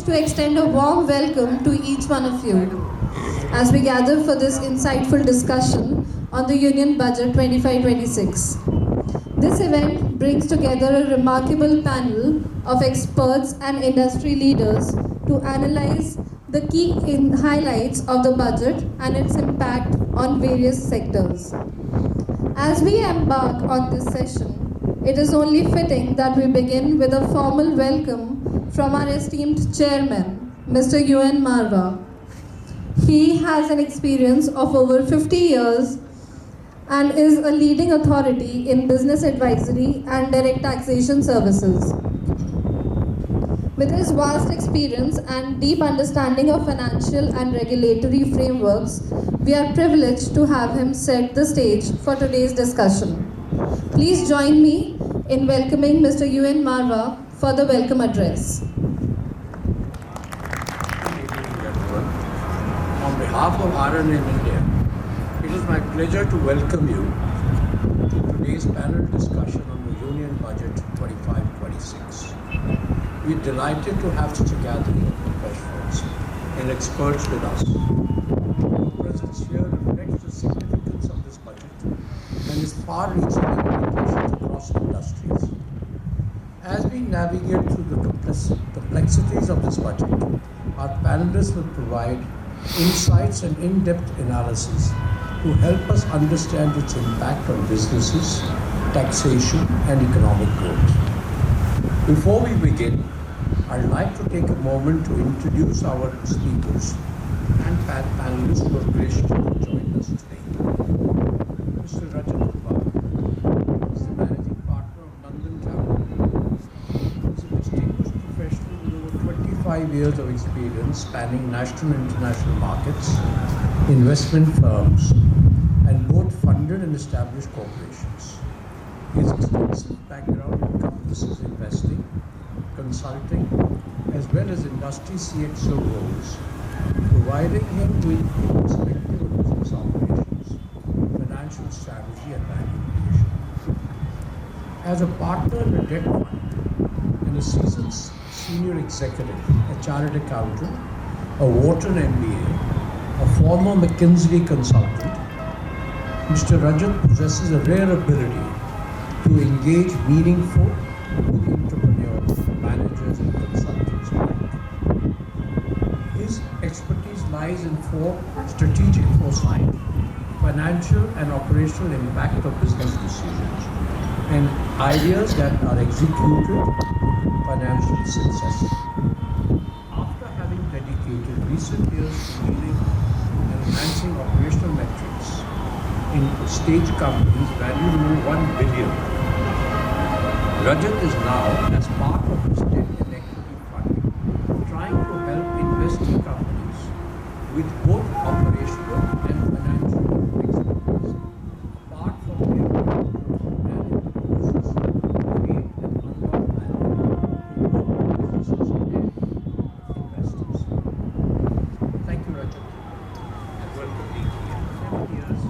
to extend a warm welcome to each one of you as we gather for this insightful discussion on the Union Budget 25-26. This event brings together a remarkable panel of experts and industry leaders to analyze the key highlights of the budget and its impact on various sectors. As we embark on this session, it is only fitting that we begin with a formal welcome from our esteemed chairman, Mr. UN Marwa. He has an experience of over 50 years and is a leading authority in business advisory and direct taxation services. With his vast experience and deep understanding of financial and regulatory frameworks, we are privileged to have him set the stage for today's discussion. Please join me in welcoming Mr. UN Marwa for the welcome address. On behalf of RN in India, it is my pleasure to welcome you to today's panel discussion on the Union Budget 25-26. We are delighted to have such a gathering of professionals and experts with us. Your presence here reflects the significance of this budget and its far-reaching implications across industries. As we navigate through the complexities of this budget, our panelists will provide insights and in-depth analysis to help us understand its impact on businesses, taxation, and economic growth. Before we begin, I'd like to take a moment to introduce our speakers and panelists who have graced to join us today. Mr. Rajat is the Managing Partner of London Capital. He's a distinguished professional with over 25 years of experience spanning national and international markets, investment firms, and both funded and established corporations. His extensive background encompasses investing, consulting, as well as industry CXO roles, providing him with a perspective of business operations, financial strategy, and value creation. As a partner in a debt fund and a seasoned senior executive, a chartered accountant, a Wharton MBA, a former McKinsey consultant, Mr. Rajat possesses a rare ability to engage meaningful with entrepreneurs, managers, and consultants alike. His expertise lies in strategic foresight, financial and operational impact of business decisions, and ideas that are executed financially successfully. After having dedicated recent years to leading and enhancing operational metrics in stage companies valued over 1 billion, Rajat is now, as part of his debt and equity fund, trying to help investing companies with both operational and financial expertise, apart from their management process, create and unlock value to both businesses and investors. Thank you, Rajat, and welcome being here. 7 years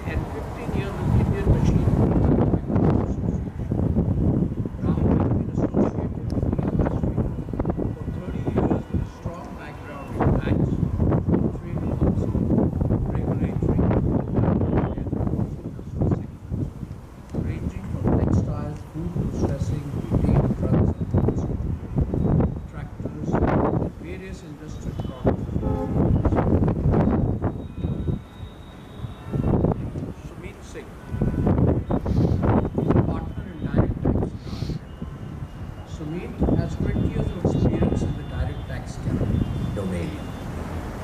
and 15 years with Indian Machine.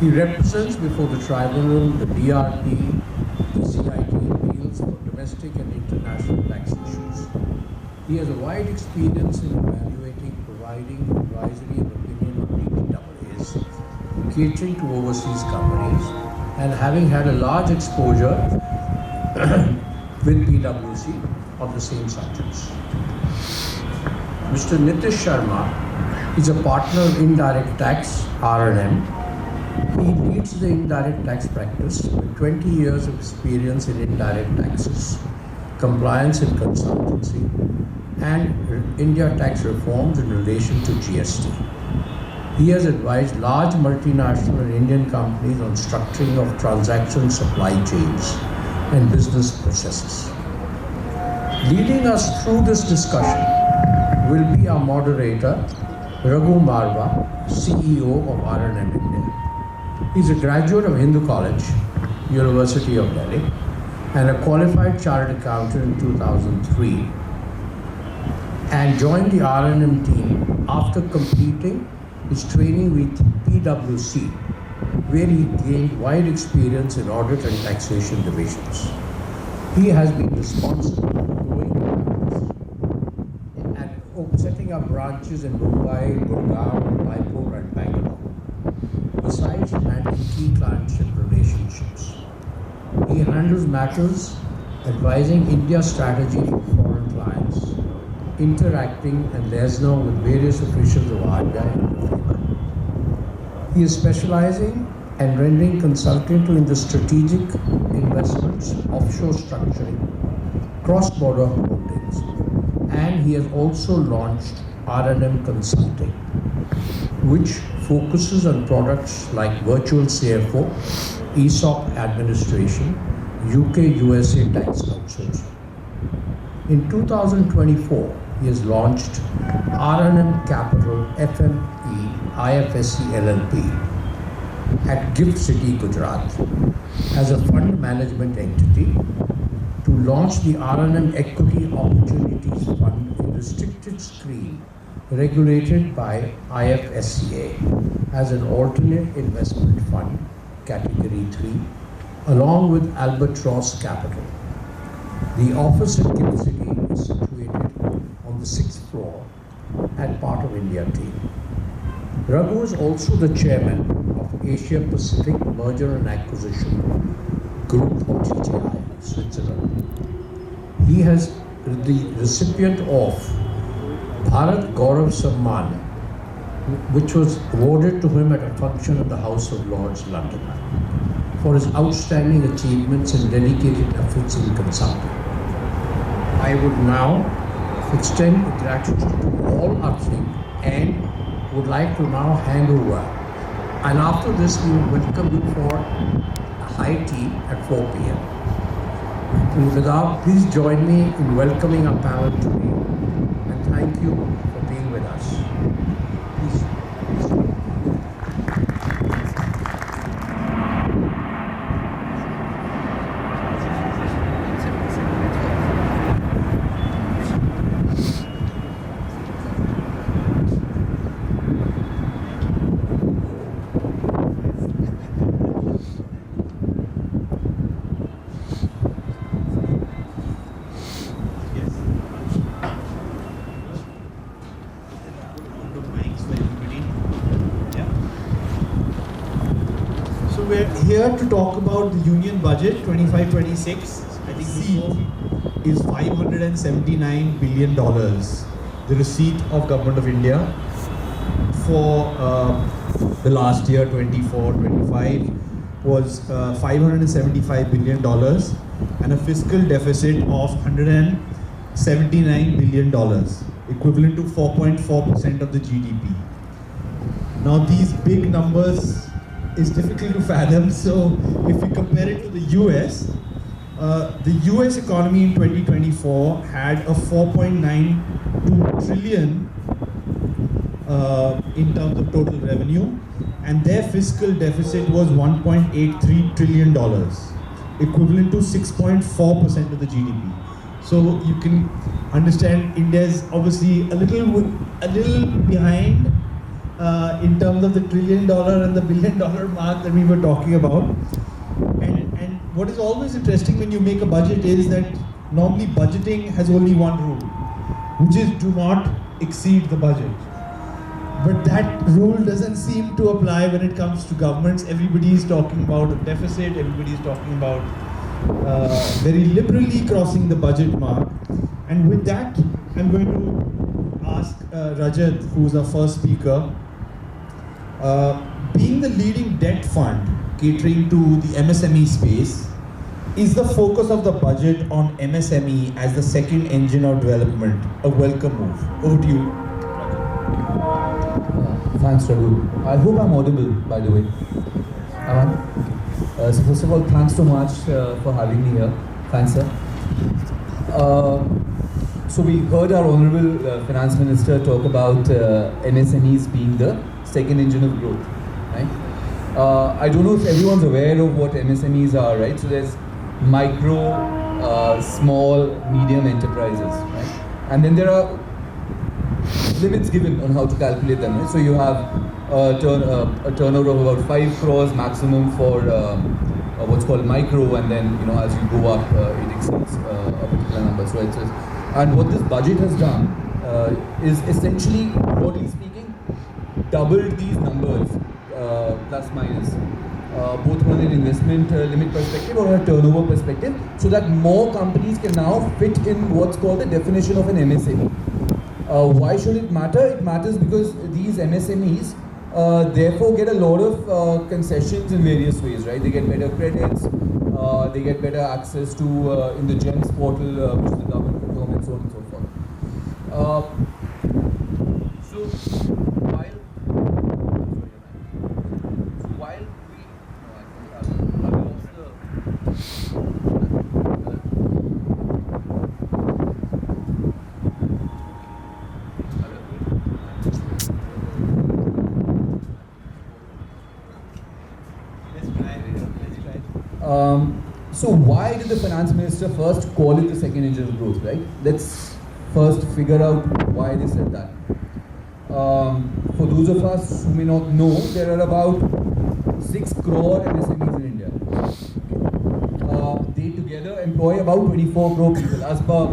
He represents before the tribunal, the DRP, the CIT appeals for domestic and international tax issues. He has a wide experience in evaluating, providing advisory and opinion on DPAAs, catering to overseas companies, and having had a large exposure with PwC on the same subjects. Mr. Nitish Sharma is a partner of Indirect Tax, R&M. He leads the indirect tax practice with 20 years of experience in indirect taxes, compliance and consultancy, and India tax reforms in relation to GST. He has advised large multinational and Indian companies on structuring of transaction supply chains and business processes. Leading us through this discussion will be our moderator, Raghu Marva, CEO of R&M India. He's a graduate of Hindu College, University of Delhi, and a qualified chartered accountant in 2003, and joined the R&M team after completing his training with PwC, where he gained wide experience in audit and taxation divisions. He has been responsible for growing and setting up branches in Mumbai, Gurgaon, Jaipur, and Bangalore, besides handling key clientship relationships. He handles matters advising India's strategy for foreign clients, interacting and liaising with various officials of RBI and FINMA. He is specializing and rendering consulting in the strategic investments, offshore structuring, cross-border holdings, and he has also launched R&M Consulting, which focuses on products like virtual CFO, ESOP administration, UK-USA tax consortium. In 2024, he has launched R&M Capital FME IFSC LLP at Gift City, Gujarat, as a fund management entity to launch the R&M Equity Opportunities Fund in restricted screen regulated by IFSCA as an alternate investment fund, category 3, along with Albatross Capital. The office at Gift City is situated on the 6th floor and part of India team. Raghu is also the chairman of Asia Pacific Merger and Acquisition Group of GTI, Switzerland. He has the recipient of Bharat Gaurav Samman, which was awarded to him at a function at the House of Lords, London, for his outstanding achievements and dedicated efforts in consulting. I would now extend gratitude to all our team and would like to now hand over. And after this, we will welcome you for a high tea at 4 p.m. And without, please join me in welcoming our panel today. And thank you for being with us. Please. Here to talk about the Union Budget 25-26. I think the is $579 billion. The receipt of Government of India for the last year 24-25 was $575 billion and a fiscal deficit of $179 billion, equivalent to 4.4% of the GDP. Now these big numbers is difficult to fathom, so if we compare it to the US economy in 2024 had a 4.92 trillion in terms of total revenue, and their fiscal deficit was $1.83 trillion, equivalent to 6.4% of the GDP. So you can understand India is obviously a little behind in terms of the $1 trillion and the $1 billion mark that we were talking about. And what is always interesting when you make a budget is that normally budgeting has only one rule, which is do not exceed the budget. But that rule doesn't seem to apply when it comes to governments. Everybody is talking about a deficit, everybody is talking about very liberally crossing the budget mark. And with that, I'm going to ask Rajat, who's our first speaker, being the leading debt fund catering to the MSME space, Is the focus of the budget on MSME as the second engine of development a welcome move? Over to you. Thanks, Raghu. I hope I'm audible, by the way. So first of all, thanks so much for having me here. Thanks, sir. So we heard our Honorable Finance Minister talk about MSMEs being the second engine of growth, right? I don't know if everyone's aware of what MSMEs are, right? So there's micro, small, medium enterprises, right? And then there are limits given on how to calculate them, right? So you have a turnover of about 5 crores maximum for what's called micro, and then as you go up, it exceeds a particular number. So it says, and what this budget has done is essentially, broadly speaking, doubled these numbers, plus minus. Both from an investment limit perspective or a turnover perspective, so that more companies can now fit in what's called the definition of an MSME. Why should it matter? It matters because these MSMEs therefore get a lot of concessions in various ways, right? They get better credits, they get better access to in the GEMS portal, which is the government procurement, so on and so forth. So why did the finance minister first call it the second engine of growth, right? Let's first figure out why they said that. For those of us who may not know, there are about 6 crore MSMEs in India. They together employ about 24 crore people as per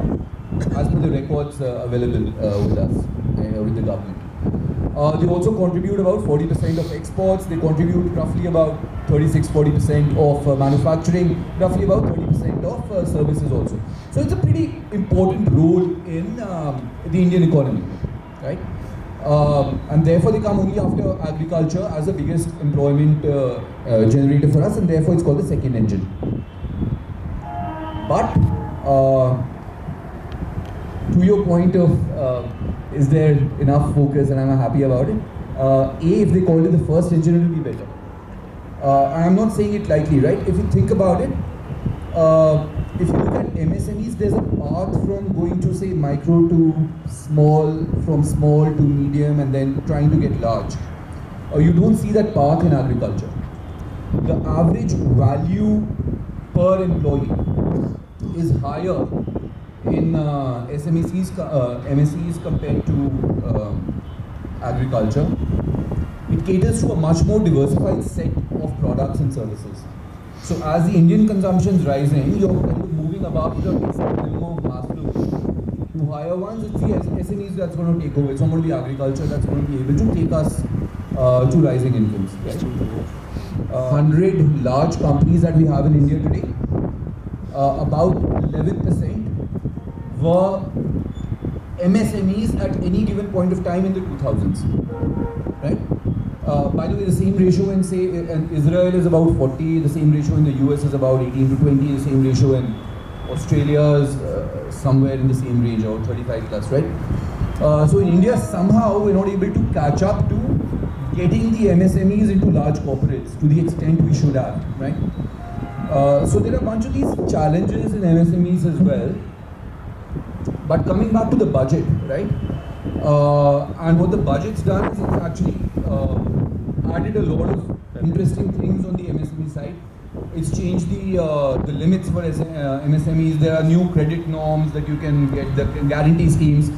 the records available with us, with the government. They also contribute about 40% of exports. They contribute roughly about 36-40% of manufacturing, roughly about 30% of services also. So it's a pretty important role in the Indian economy, right? And therefore they come only after agriculture as the biggest employment generator for us, and therefore it's called the second engine. But to your point of is there enough focus, and I'm happy about it. If they called it the first engine, it will be better. And I'm not saying it lightly, right? If you think about it, if you look at MSMEs, there's a path from going to say micro to small, from small to medium, and then trying to get large. You don't see that path in agriculture. The average value per employee is higher in MSEs compared to agriculture. It caters to a much more diversified set of products and services. So as the Indian consumption is rising, you're kind of moving above the basic minimum of Maslow to higher ones. It's the SMEs that's going to take over. It's not going to be agriculture that's going to be able to take us to rising incomes. Right? 100 large companies that we have in India today, about 11% were MSMEs at any given point of time in the 2000s, right? By the way, the same ratio in say in Israel is about 40, the same ratio in the US is about 18 to 20, the same ratio in Australia is somewhere in the same range, or 35 plus, right? So in India, somehow we're not able to catch up to getting the MSMEs into large corporates to the extent we should have, right? So there are a bunch of these challenges in MSMEs as well. But coming back to the budget, right? And what the budget's done is it's actually added a lot of interesting things on the MSME side. It's changed the limits for MSMEs. There are new credit norms that you can get, the guarantee schemes.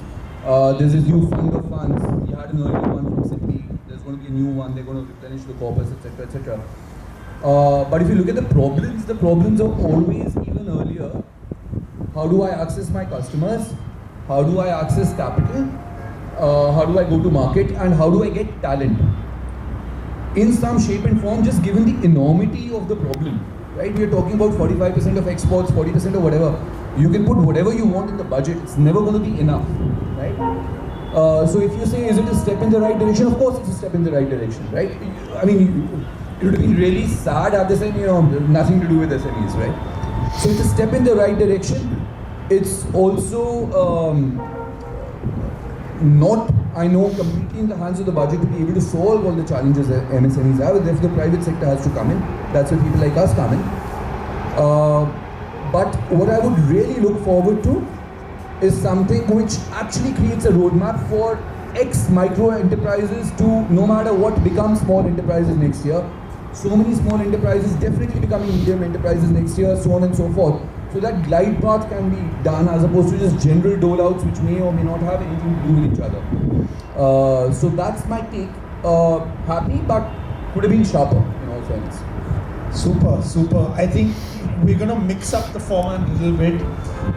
There's this new fund of funds. We had an earlier one from Sydney. There's going to be a new one. They're going to replenish the corpus, etc., etc. But if you look at the problems are always even earlier. How do I access my customers? How do I access capital? How do I go to market? And how do I get talent? In some shape and form, just given the enormity of the problem, right? We are talking about 45% of exports, 40% of whatever. You can put whatever you want in the budget. It's never going to be enough, right? So if you say, is it a step in the right direction? Of course, it's a step in the right direction, right? I mean, it would have been really sad at this end, nothing to do with SMEs, right? So it's a step in the right direction. It's also not, I know, completely in the hands of the budget to be able to solve all the challenges that MSMEs have, and therefore the private sector has to come in. That's where people like us come in. But what I would really look forward to is something which actually creates a roadmap for micro enterprises to, no matter what, become small enterprises next year. So many small enterprises definitely becoming medium enterprises next year, so on and so forth. So that glide path can be done as opposed to just general dole-outs which may or may not have anything to do with each other. So that's my take. Happy, but could have been sharper in all fairness. Super, super. I think we're going to mix up the format a little bit.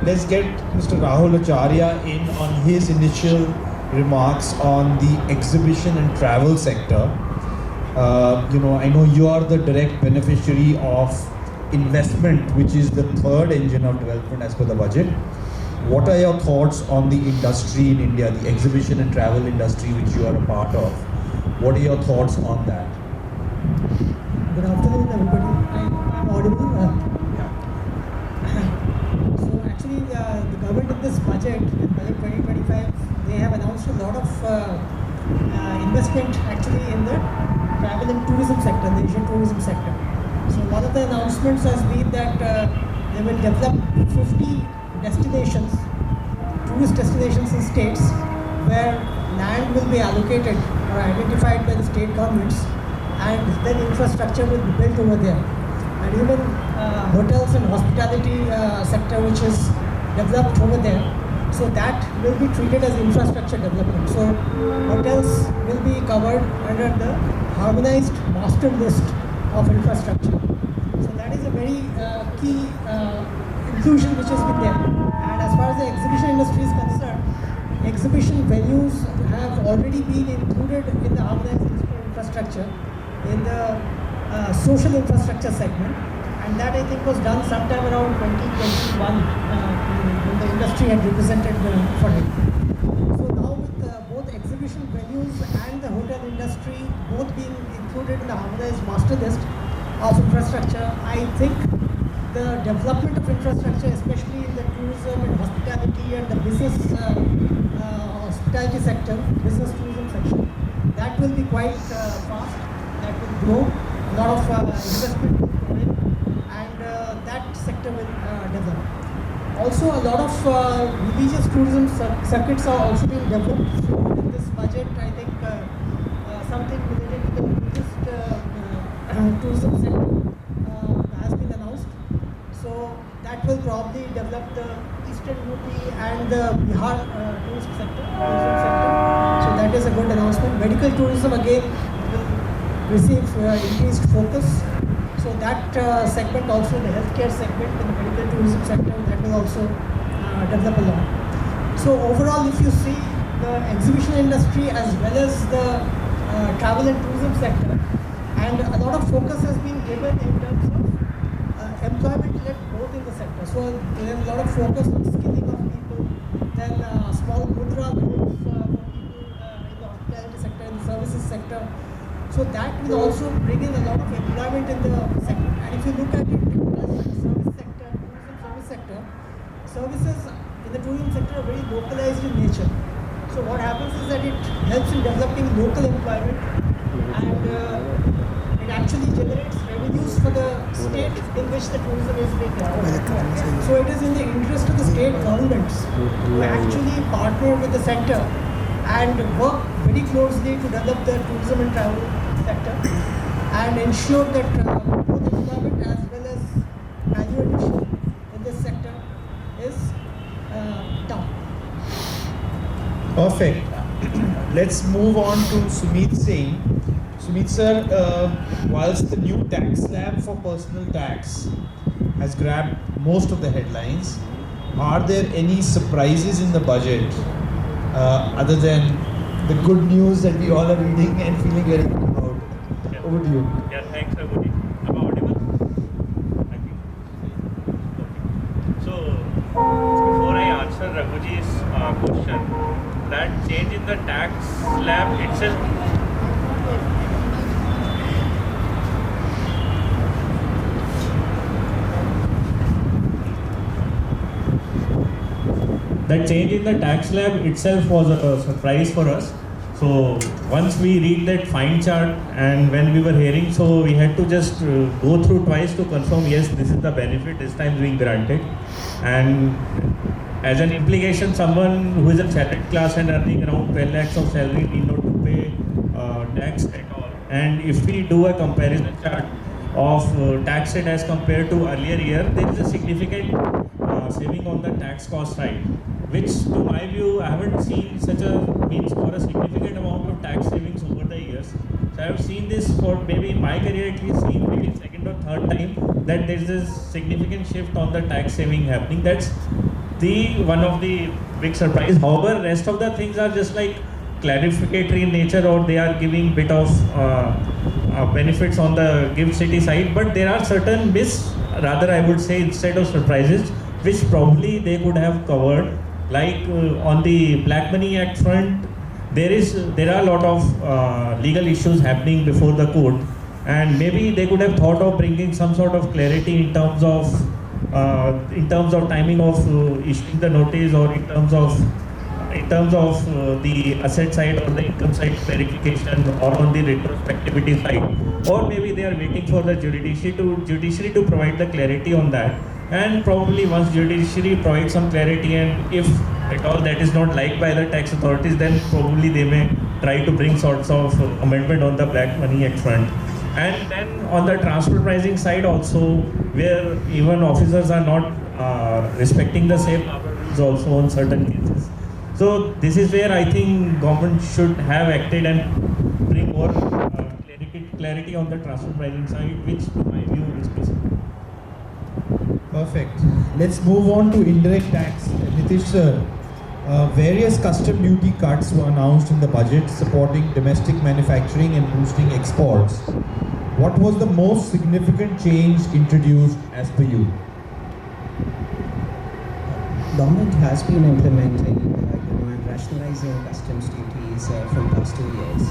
Let's get Mr. Rahul Acharya in on his initial remarks on the exhibition and travel sector. I know you are the direct beneficiary of investment, which is the third engine of development as per the budget. What are your thoughts on the industry in India, the exhibition and travel industry which you are a part of? What are your thoughts on that? Good afternoon, everybody. I'm audible. So actually, the government in this budget, in budget 2025, they have announced a lot of investment actually in the travel and tourism sector, the Asian tourism sector. So one of the announcements has been that they will develop 50 destinations, tourist destinations in states where land will be allocated or identified by the state governments, and then infrastructure will be built over there. And even hotels and hospitality sector which is developed over there, so that will be treated as infrastructure development. So hotels will be covered under the harmonized master list of infrastructure. So that is a very key inclusion which has been there. And as far as the exhibition industry is concerned, exhibition venues have already been included in the harmonized list of infrastructure in the social infrastructure segment, and that I think was done sometime around 2021 when the industry had represented for it. So now with both exhibition venues and the hotel industry both being included in the harmonized master list of infrastructure, I think the development of infrastructure, especially in the tourism and hospitality and the business hospitality sector, business tourism section, that will be quite fast. That will grow, a lot of investment will go in, and that sector will develop. Also, a lot of religious tourism circuits are also being developed. So in this budget, I think something related to the Buddhist tourism sector has been announced. So that will probably develop the Eastern UP and the Bihar tourism sector. So that is a good announcement. Medical tourism again receive increased focus. So that segment also, the healthcare segment and the medical tourism sector, that will also develop a lot. So overall, if you see the exhibition industry as well as the travel and tourism sector, and a lot of focus has been given in terms of employment-led growth in the sector. So there is a lot of focus on skilling of people, then small mudra loans for people in the hospitality sector, in the services sector. So that will also bring in a lot of employment in the sector. And if you look at it as a service sector, tourism service sector, services in the tourism sector are very localized in nature. So what happens is that it helps in developing local employment, and it actually generates revenues for the state in which the tourism is being developed. So it is in the interest of the state governments to actually partner with the center and work very closely to develop the tourism and travel sector and ensure that both employment as well as value addition in this sector is done. Perfect. Let's move on to Sumit Singh. Sumit sir, whilst the new tax slab for personal tax has grabbed most of the headlines, are there any surprises in the budget other than the good news that we all are reading and feeling very good about? Yeah. Over to you. Yeah, thanks, Raghuji. Am I audible? I think. Okay. So, before I answer Raghuji's question, that change in the tax slab itself. that change in the tax slab itself was a surprise for us. So once we read that fine chart and when we were hearing, so we had to just go through twice to confirm, yes, this is the benefit this time being granted. And as an implication, someone who is a salaried class and earning around 12 lakhs of salary need not to pay tax at all. And if we do a comparison chart of tax rate as compared to earlier year, there is a significant saving on the tax cost side, which to my view, I haven't seen such a means for a significant amount of tax savings over the years. So I have seen this for maybe in my career at least seen maybe second or third time that there is a significant shift on the tax saving happening. That's the one of the big surprise. However, rest of the things are just like clarificatory in nature, or they are giving bit of benefits on the gift city side, but there are certain rather I would say instead of surprises, which probably they could have covered. Like on the Black Money Act front, there are a lot of legal issues happening before the court, and maybe they could have thought of bringing some sort of clarity in terms of timing of issuing the notice, or in terms of the asset side or the income side verification, or on the retrospectivity side, or maybe they are waiting for the judiciary to provide the clarity on that. And probably once judiciary provides some clarity, and if at all that is not liked by the tax authorities, then probably they may try to bring sorts of amendment on the Black Money Act front. And then on the transfer pricing side also, where even officers are not respecting the safe harbor rules also on certain cases. So this is where I think government should have acted and bring more clarity on the transfer pricing side, which to my view is missing. Perfect. Let's move on to indirect tax. Nitish sir, various custom duty cuts were announced in the budget supporting domestic manufacturing and boosting exports. What was the most significant change introduced as per you? Government has been implementing and rationalizing customs duties from past 2 years.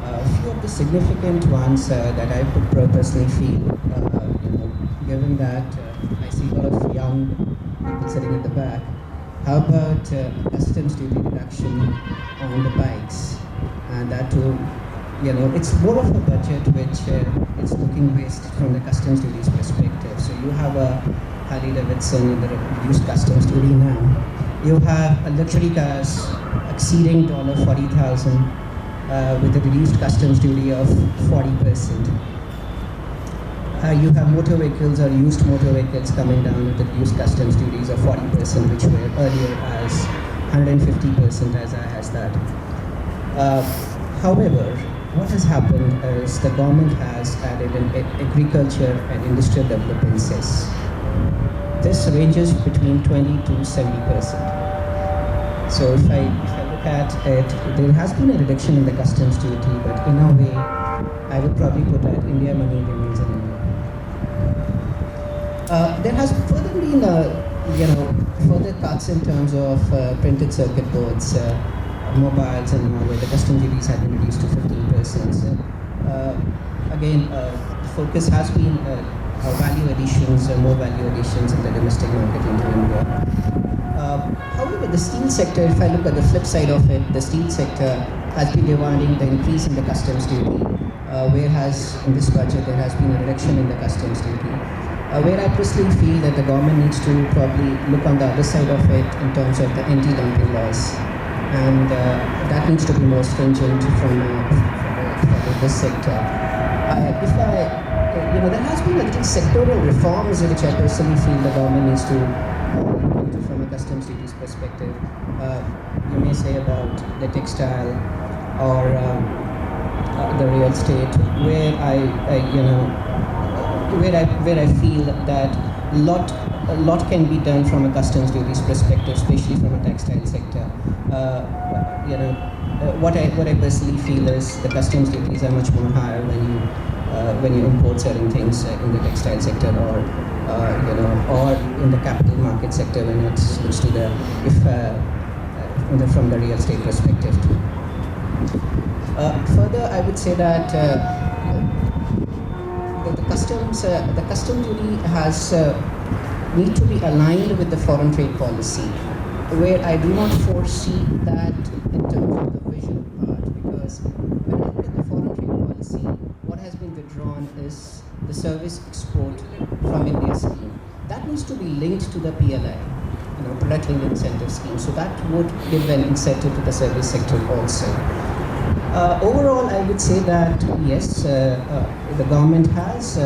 A few of the significant ones that I would personally feel, given that I see a lot of young people sitting at the back, how about customs duty reduction on the bikes? And that too, it's more of a budget which it's looking based from the customs duties perspective. So you have a Harley Davidson in the reduced customs duty now. You have a luxury cars exceeding $40,000 with a reduced customs duty of 40%. You have motor vehicles or used motor vehicles coming down with the reduced customs duties of 40%, which were earlier as 150% as that. However, what has happened is the government has added an agriculture and industrial development cess. This ranges between 20 to 70%. So if I look at it, there has been a reduction in the customs duty, but in a way, I would probably put that India money remains in India. There has further been, further cuts in terms of printed circuit boards, mobiles, and all, where the customs duties have been reduced to 15%. So, again, focus has been value additions, more value additions in the domestic market into India. However, the steel sector, if I look at the flip side of it, the steel sector has been demanding the increase in the customs duty, whereas in this budget there has been a reduction in the customs duty. Where I personally feel that the government needs to probably look on the other side of it in terms of the anti-dumping laws, and that needs to be more stringent from this sector. There has been a little sectoral reforms which I personally feel the government needs to look into from a customs duties perspective. You may say about the textile or the real estate, where I feel that a lot can be done from a customs duties perspective, especially from a textile sector. What I personally feel is the customs duties are much more higher when you import certain things in the textile sector, or in the capital market sector when it looks to from the real estate perspective too. Further, I would say that the custom duty has need to be aligned with the foreign trade policy. where I do not foresee that in terms of the vision part, because when I look at the foreign trade policy, what has been withdrawn is the service export from India scheme. That needs to be linked to the PLI, product linked incentive scheme. So that would give an incentive to the service sector also. Overall, I would say that yes, the government has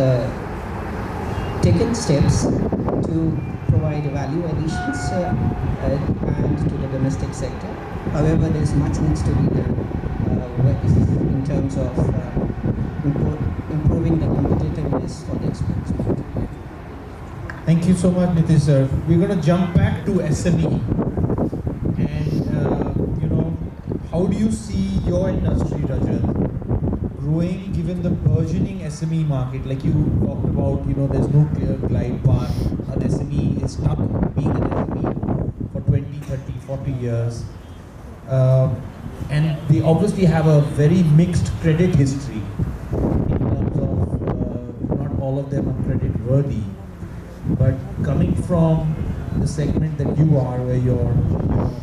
taken steps to provide value additions and to the domestic sector. However, there is much needs to be done in terms of improving the competitiveness for the exports. Thank you so much, Nitish sir. We're going to jump back to SME. And, how do you see your industry, Rajat, growing given the burgeoning SME market? Like you talked about, there's no clear glide path. An SME is stuck being an SME for 20, 30, 40 years. And they obviously have a very mixed credit history in terms of not all of them are credit worthy. But coming from the segment that you are, where you're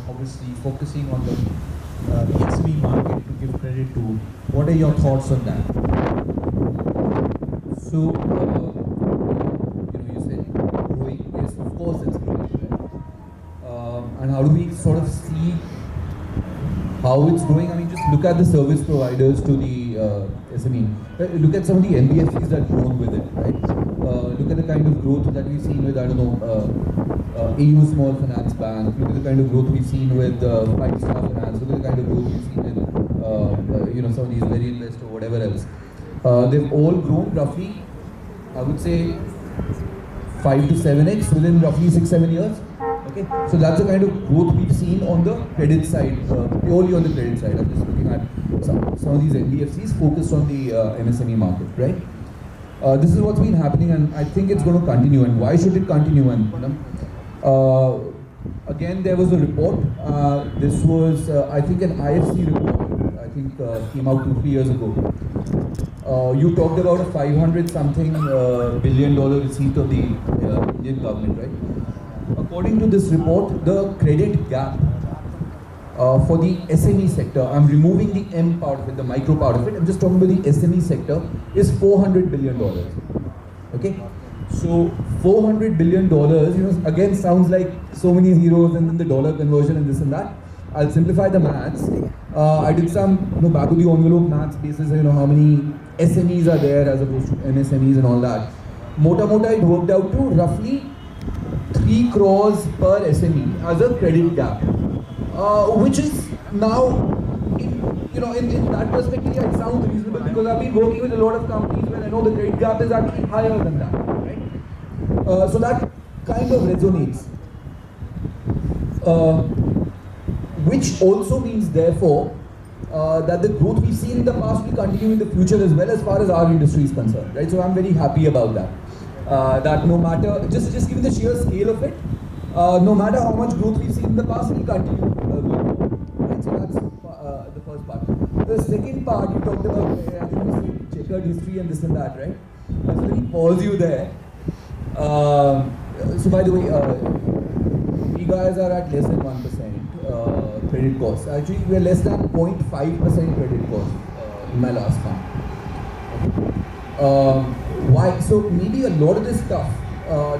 obviously focusing on the SME market to give credit to, what are your thoughts on that? So, you said growing, yes, of course it's growing, right? And how do we sort of see how it's growing? I mean, just look at the service providers to the SME. Look at some of the NBFCs that grown with it, right? Look at the kind of growth that we've seen with, AU Small Finance Bank. Look at the kind of growth we've seen with 5-Star Finance. Look at the kind of growth we've seen with, some of these Very Invest or whatever else. They've all grown roughly, I would say, 5 to 7x within roughly 6-7 years. Okay, so that's the kind of growth we've seen on the credit side, purely on the credit side. I'm just looking at some of these NBFCs focused on the MSME market, right? This is what's been happening, and I think it's going to continue. And why should it continue? And again, there was a report. This was, I think, an IFC report. I think came out 2-3 years ago. You talked about a $500-something billion receipt of the Indian government, right? According to this report, the credit gap for the SME sector, I'm removing the M part of it, the micro part of it, I'm just talking about the SME sector, is $400 billion. Okay? So $400 billion, again sounds like so many zeros and then the dollar conversion and this and that. I'll simplify the maths. I did some back of the envelope maths basis, how many SMEs are there as opposed to MSMEs and all that. Mota it worked out to roughly 3 crores per SME as a credit gap, which is now, in that perspective, it sounds reasonable because I've been working with a lot of companies where I know the credit gap is actually higher than that, right? So that kind of resonates, which also means, therefore, that the growth we've seen in the past will continue in the future as well as far as our industry is concerned, right? So I'm very happy about that. That no matter, just given the sheer scale of it, no matter how much growth we've seen in the past, it will continue. Right? So that's the first part. The second part, you talked about, I think you said checkered history and this and that, right? So let me pause you there. So by the way, we guys are at less than 1% credit cost. Actually, we are less than 0.5% credit cost in my last fund. Why? So maybe a lot of this stuff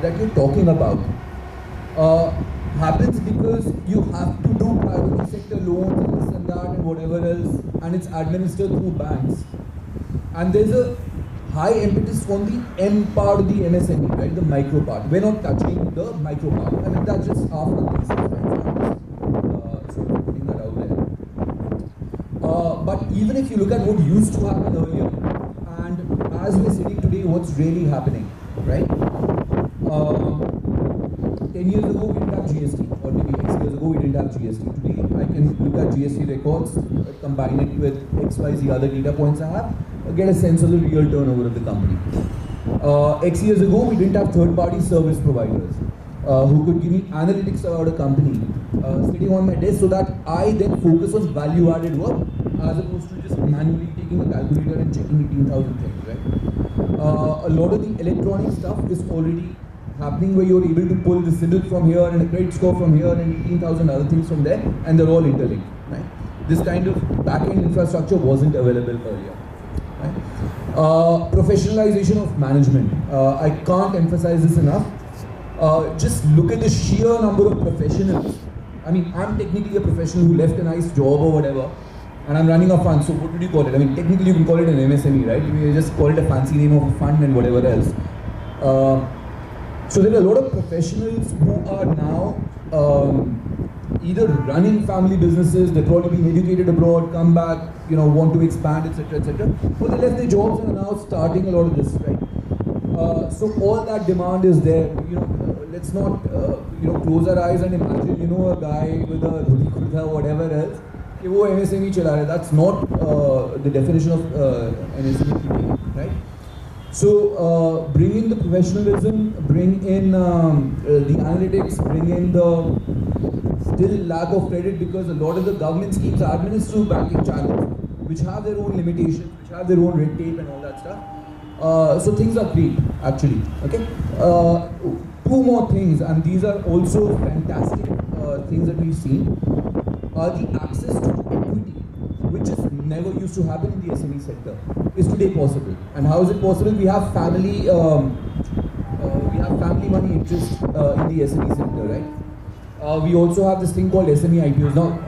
that you're talking about happens because you have to do private sector loans and this and that and whatever else, and it's administered through banks. And there's a high impetus on the M part of the MSME, right? The micro part. We're not touching the micro part. I mean, that's just half the thesis, right? So I'm just putting that out there. But even if you look at what used to happen earlier, and as we're sitting today, what's really happening, right? 10 years ago, we didn't have GST, or maybe X years ago, we didn't have GST. Today, I can look at GST records, combine it with XYZ other data points I have, get a sense of the real turnover of the company. X years ago, we didn't have third-party service providers who could give me analytics about a company sitting on my desk so that I then focus on value-added work as opposed to just manually taking a calculator and checking 18,000 things, right? A lot of the electronic stuff is already happening where you're able to pull the CIBIL from here and a credit score from here and 18,000 other things from there, and they're all interlinked. Right? This kind of back-end infrastructure wasn't available earlier. Right? Professionalization of management. I can't emphasize this enough. Just look at the sheer number of professionals. I mean, I'm technically a professional who left a nice job or whatever, and I'm running a fund. So what would you call it? I mean, technically you can call it an MSME, right? You just call it a fancy name of a fund and whatever else. So there are a lot of professionals who are now either running family businesses, they've probably been educated abroad, come back, want to expand, etc., etc. But they left their jobs and are now starting a lot of this, right? So all that demand is there. Let's not close our eyes and imagine a guy with a dhoti kurta or whatever else. कि वो MSME चला रहा है. That's not the definition of an SME, right? So bring in the professionalism, bring in the analytics, bring in the still lack of credit, because a lot of the government schemes administer banking channels, which have their own limitations, which have their own red tape and all that stuff. So things are great, actually. Okay. Two more things, and these are also fantastic things that we've seen. The access to equity, which is never used to happen in the SME sector, is today possible. And how is it possible? We have family money interest in the SME sector, right? We also have this thing called SME IPOs. Now,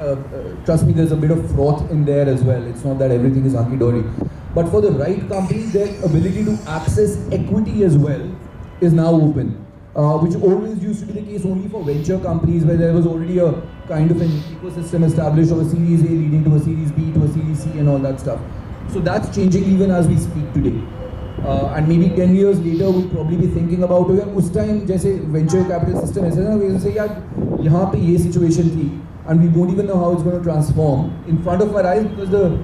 trust me, there's a bit of froth in there as well. It's not that everything is hunky-dory. But for the right company, their ability to access equity as well is now open, which always used to be the case only for venture companies, where there was already a kind of an ecosystem established of a Series A leading to a Series B to a Series C and all that stuff. So that's changing even as we speak today. And maybe 10 years later, we'll probably be thinking about, उस time जैसे venture capital system ऐसे ना, we say यार यहाँ पे ये situation थी, and we won't even know how it's going to transform in front of our eyes, because the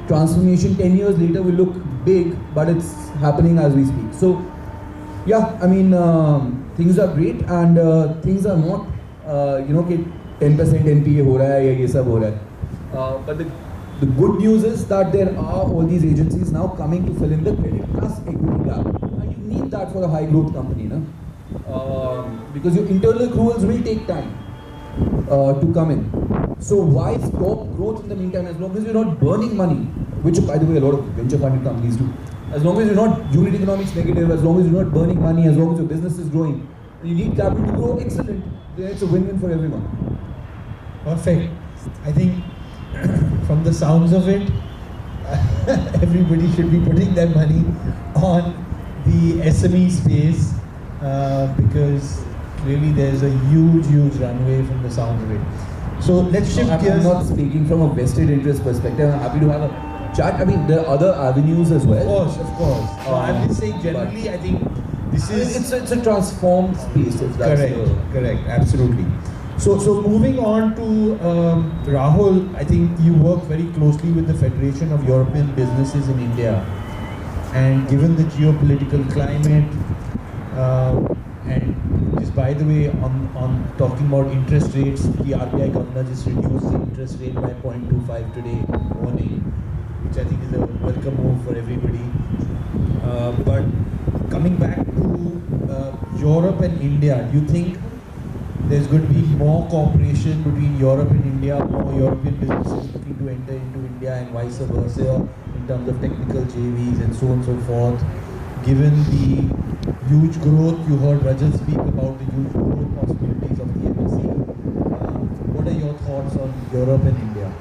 transformation 10 years later will look big, but it's happening as we speak. So yeah, I mean, things are great, and things are not, कि 10% NPA हो रहा है या ये सब हो रहा है. But the good news is that there are all these agencies now coming to fill in the credit plus equity gap, and you need that for a high growth company, no? Because your internal accruals will take time to come in. So why stop growth in the meantime? As long as you're not burning money, which by the way a lot of venture funded companies do. As long as you're not unit economics negative, as long as you're not burning money, as long as your business is growing, you need capital to grow. Excellent. Then it's a win-win for everyone. Perfect. I think from the sounds of it, everybody should be putting their money on the SME space, because clearly there's a huge runway from the sounds of it. So let's shift gears. I'm not speaking from a vested interest perspective. I'm happy to have a chat. I mean, there are other avenues as well. Of course. So I'm just saying generally, I think this is... It's a transformed space. If that's Correct, absolutely. So moving on to Rahul, I think you work very closely with the Federation of European Businesses in India, and given the geopolitical climate, and just by the way, on talking about interest rates, the RBI governor just reduced the interest rate by 0.25 today morning, which I think is a welcome move for everybody. But coming back to Europe and India, do you think there's going to be more cooperation between Europe and India, more European businesses looking to enter into India and vice versa in terms of technical JVs and so on and so forth? Given the huge growth, you heard Rajat speak about the huge growth possibilities of the MSC. What are your thoughts on Europe and India?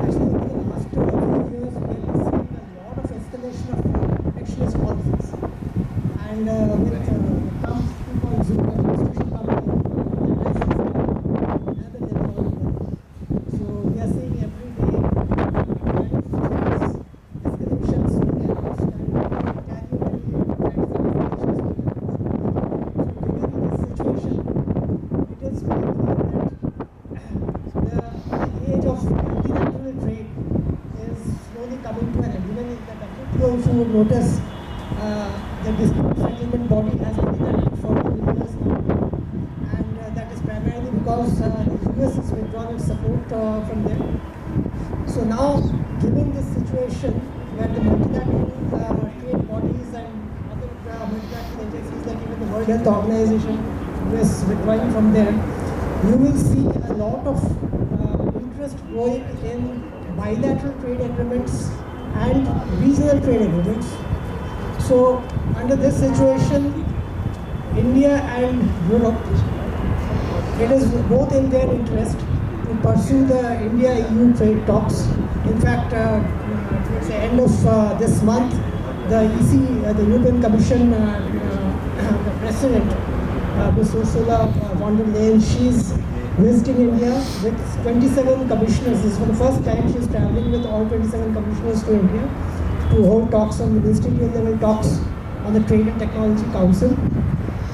Actually, over the last 2 or 3 years, we have seen a lot of escalation of protectionist policies. And with Trump 2.0 administration coming in, the rest is another level. So we are seeing every day escalations in the cost and carry very So given this situation, it is very clear that the age of multilateral trade is slowly coming to an end. Even in the WTO, if you would notice, the dispute settlement body has been inactive for 2 years now, and that is primarily because the US has withdrawn its support from them. So now, given this situation where the multilateral trade bodies and other World Health Organization is withdrawing from there, you will see a lot of interest growing in bilateral trade agreements and regional trade agreements. So under this situation, India and Europe, it is both in their interest to pursue the India-EU trade talks. In fact, towards the end of this month, the the European Commission, the President, Ms. Ursula von der Leyen, she's visiting India with 27 commissioners. This is for the first time she's traveling with all 27 commissioners to India to hold talks on the ministerial level talks on the Trade and Technology Council.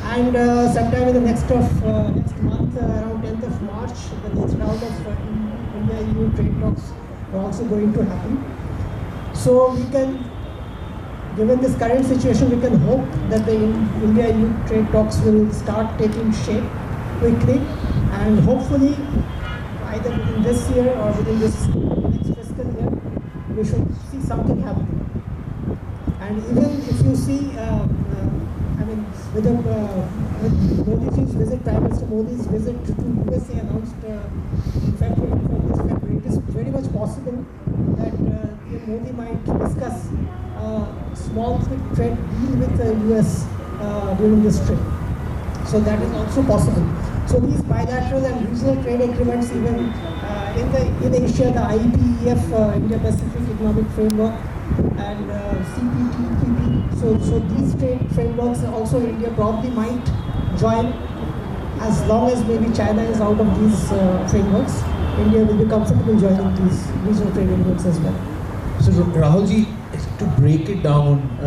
And sometime in the next month, around 10th of March, the next round of India-EU trade talks are also going to happen. So we can, given this current situation, we can hope that the India-EU trade talks will start taking shape quickly, and hopefully either within this year or within this next fiscal year, we should see something happening. And even if you see, with Modi's visit, Prime Minister Modi's visit to USA announced in February, this February, it is very much possible that Modi might discuss a small quick trade deal with the US during this trip. So that is also possible. So these bilateral and regional trade agreements, even in Asia, the IPEF, India-Pacific Economic Framework, and CPTPP. So these trade frameworks also India probably might join, as long as maybe China is out of these frameworks. India will be comfortable joining these regional trade agreements as well. So Rahulji, to break it down, I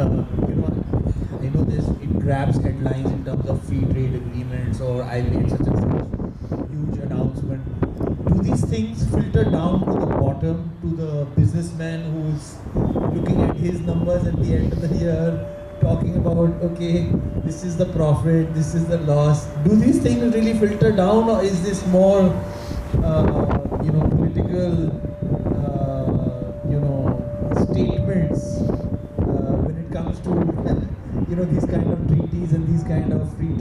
know this, it grabs headlines in terms of free trade agreements or I made such and such huge announcement. Do these things filter down to the bottom, to the businessman who's looking at his numbers at the end of the year, talking about, okay, this is the profit, this is the loss? Do these things really filter down, or is this more, political, statements when it comes to, these kind of treaties and these kind of free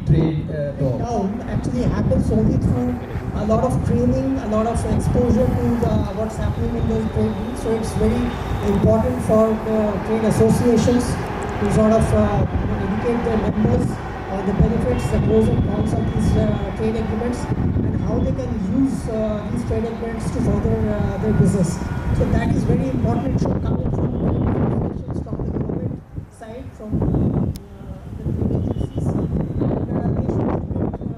trade talks? Down actually happens only through a lot of training, a lot of exposure to what's happening in those trade deals. So it's very important for the trade associations to sort of educate their members on the benefits, the pros and cons of these trade agreements, and how they can use these trade agreements to further their business. So that is very important. It should come in from trade associations, from the government side, from the trade agencies, and they should educate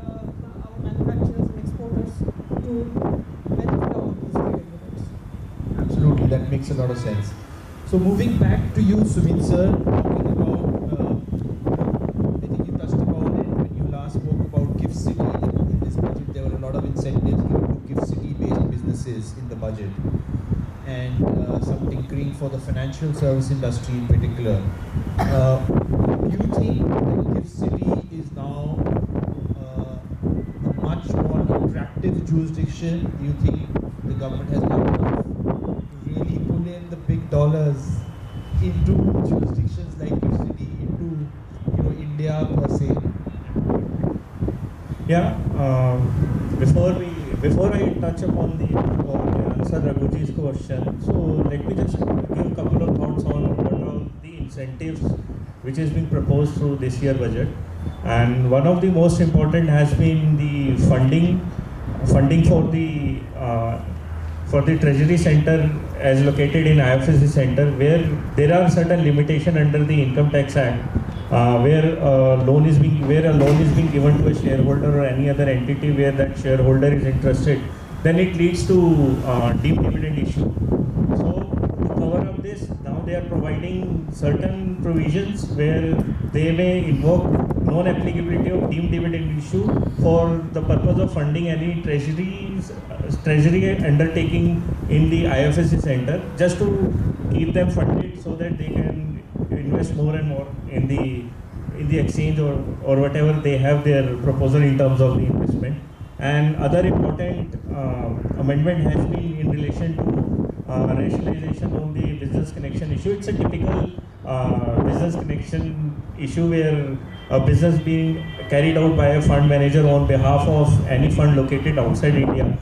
our manufacturers and exporters to benefit out of these trade agreements. Absolutely, that makes a lot of sense. So moving back to you, Sumit sir, talking about, I think you touched upon it when you last spoke about Gift City. In this budget, there were a lot of incentives given to Gift City-based businesses in the budget, and some tinkering for the financial service industry in particular. Do you think that Gift City is now a much more attractive jurisdiction? Do you think the government has done enough to really pull in the big dollars into jurisdictions like Gift City, into India per se? Yeah. Before I touch upon or answer Raghuji's question, so let me just give a couple of thoughts on what are the incentives which is being proposed through this year budget. And one of the most important has been the funding for the Treasury Center as located in IFSC Center, where there are certain limitation under the Income Tax Act, where a loan is being given to a shareholder or any other entity where that shareholder is interested, then it leads to deemed dividend issue. So to cover up this, now they are providing certain provisions where they may invoke non-applicability of deemed dividend issue for the purpose of funding any treasury undertaking in the IFSC Center, just to keep them funded so that they can invest more and more in the exchange or whatever they have their proposal in terms of the investment. And other important amendment has been in relation to rationalization on the business connection issue. It's a typical business connection issue where a business being carried out by a fund manager on behalf of any fund located outside India,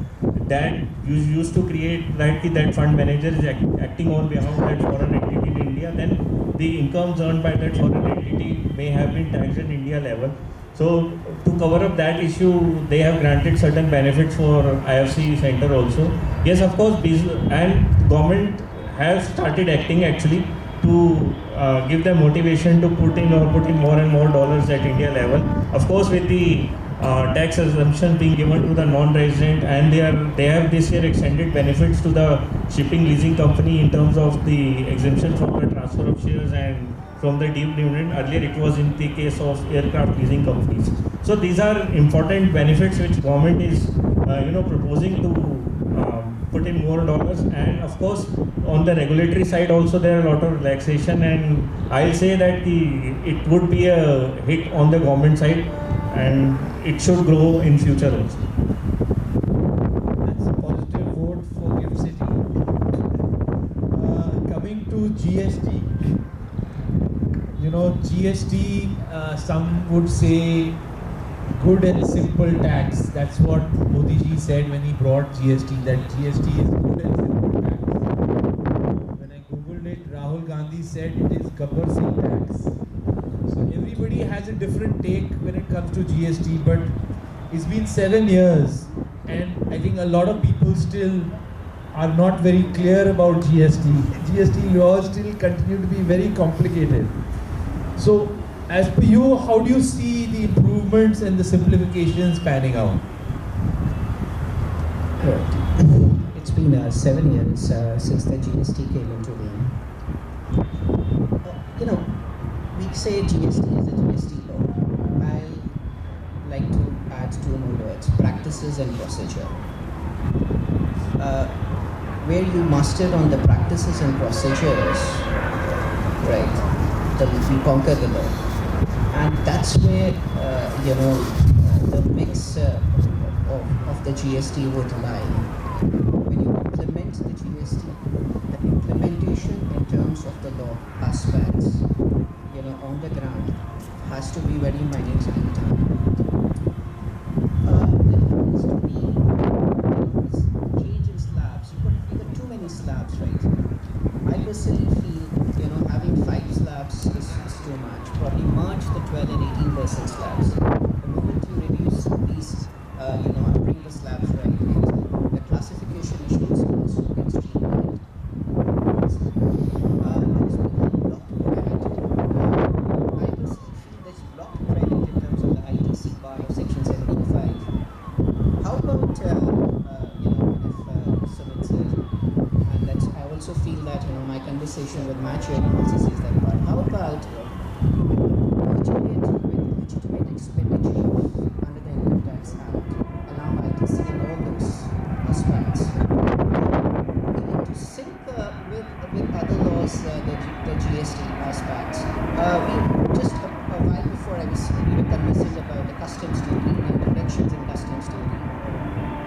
that used to create that fund manager is acting on behalf of that foreign entity in India, then the incomes earned by that foreign entity may have been taxed at India level. So to cover up that issue, they have granted certain benefits for IFC center also. Yes, of course, and government has started acting actually to give them motivation to put in more and more dollars at India level. Of course, with the tax exemption being given to the non-resident, and they have this year extended benefits to the shipping leasing company in terms of the exemption from the transfer of shares and from the deemed dividend. Earlier it was in the case of aircraft leasing companies. So these are important benefits which government is proposing to put in more dollars. And of course on the regulatory side also there are a lot of relaxation, and I'll say that it would be a hit on the government side, and it should grow in future also. That's a positive vote for Gift City. Coming to GST. GST, some would say good and simple tax. That's what Modi ji said when he brought GST, that GST is good and simple tax. When I googled it, Rahul Gandhi said it is Gabbar Singh tax. So everybody has a different take when it comes to GST, but it's been 7 years and I think a lot of people still are not very clear about GST. GST laws still continue to be very complicated. So, as per you, how do you see the improvements and the simplifications panning out? It's been 7 years since the GST came into being. We say GST is a GST law. I like to add 2 more words: practices and procedure. Where you master on the practices and procedures, right? We conquer the law, and that's where the mix of the GST would lie. When you implement the GST, the implementation in terms of the law aspects, on the ground, has to be very minutely done. There has to be change in slabs. You got too many slabs, right? I personally feel having 5 slabs is too much. Probably merge the 12 and 18% slabs. The moment you reduce these, bring the slabs right, the classification issues also get streamlined. There is one block credit. I personally feel there's block credit in terms of the ITC part of Section 75. How about, if Sumit said, and that's, I also feel that my conversation with Matthew also says that part. How about legitimate expenditure under the Income Tax Act, allow ITC and all those aspects to sync with other laws, the GST aspects. We just a while before we were conversing about the customs duty and the reductions in customs duty.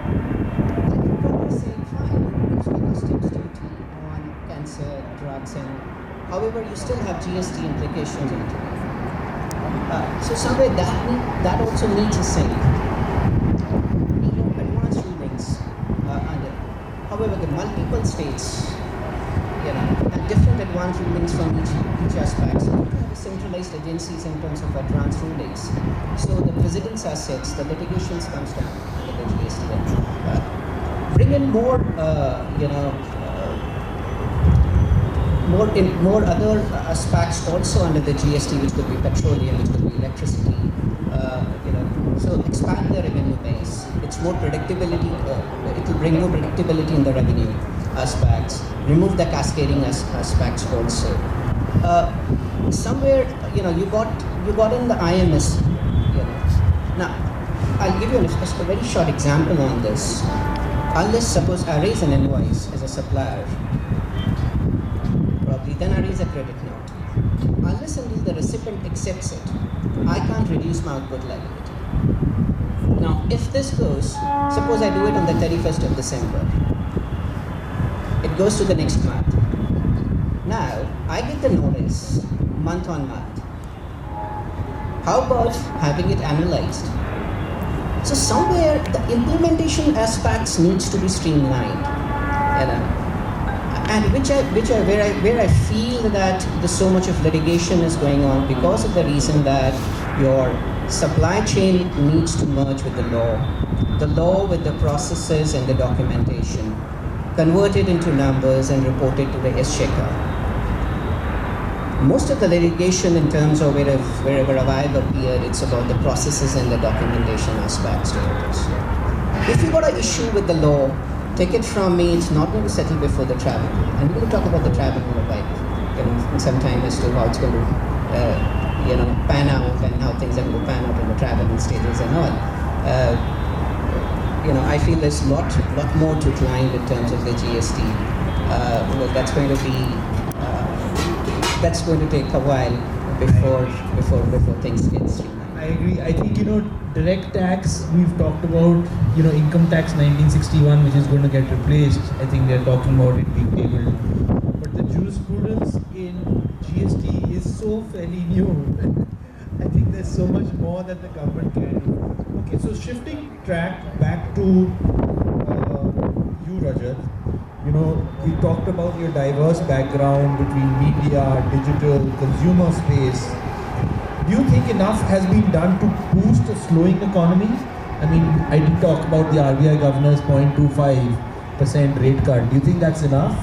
I would probably say fine, reduce the customs duty on cancer, drugs, and however you still have GST implications into it. So somewhere that also needs a sync. Advanced rulings under. However, the multiple states, have different advanced rulings from each aspect. So you have centralized agencies in terms of advanced rulings. So the precedents are set, the litigations comes down under the GST. Bring in more, more other aspects also under the GST, which could be petroleum, which could be electricity. So expand the revenue base. It's more predictability. It will bring more predictability in the revenue aspects. Remove the cascading aspects also. Somewhere, you got in the IMS. Now, I'll give you a very short example on this. Unless suppose I raise an invoice as a supplier, probably then I raise a credit note. Unless until the recipient accepts it, I can't reduce my output liability. Now, if this goes, suppose I do it on the 31st of December, it goes to the next month. Now, I get the notice month on month. How about having it analyzed? So somewhere the implementation aspects needs to be streamlined, you know, and where I feel that there's so much of litigation is going on because of the reason that your supply chain needs to merge with the law with the processes and the documentation, convert it into numbers and report it to the exchequer. Most of the litigation in terms of wherever I've appeared, it's about the processes and the documentation aspects to it. So if you got an issue with the law, take it from me, it's not going to settle before the tribunal. And we're going to talk about the tribunal in some time as to how it's going to pan out and how things are going to pan out in the tribunal stages and all. I feel there's a lot more to climb in terms of the GST. That's going to take a while before things get streamlined. I agree. I think, direct tax, we've talked about, income tax 1961, which is going to get replaced. I think they're talking about it being tabled. But the jurisprudence in GST is so fairly new. I think there's so much more that the government can do. Okay, so shifting track back to you, Rajat. We talked about your diverse background between media, digital, consumer space. Do you think enough has been done to boost a slowing economy? I mean, I did talk about the RBI governor's 0.25% rate cut. Do you think that's enough?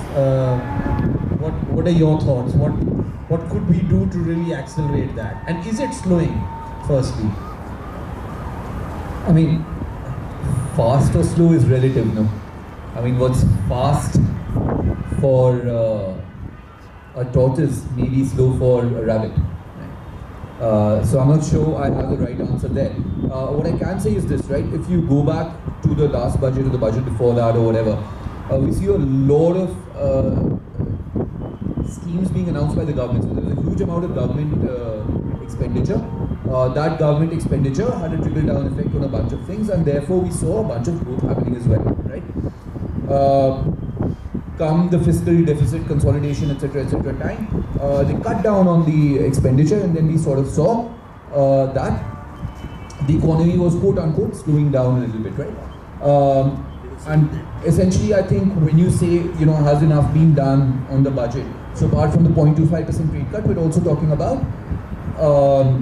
What are your thoughts? What could we do to really accelerate that? And is it slowing, firstly? I mean, fast or slow is relative, no? I mean, what's fast for a tortoise may be slow for a rabbit. So I'm not sure I have the right answer there. What I can say is this, right? If you go back to the last budget or the budget before that or whatever, we see a lot of schemes being announced by the government. So there's a huge amount of government expenditure. That government expenditure had a trickle-down effect on a bunch of things, and therefore we saw a bunch of growth happening as well, right? Come the fiscal deficit consolidation, etc., time, they cut down on the expenditure, and then we sort of saw that the economy was quote-unquote slowing down a little bit, right? And essentially, I think when you say, has enough been done on the budget, so apart from the 0.25% rate cut, we're also talking about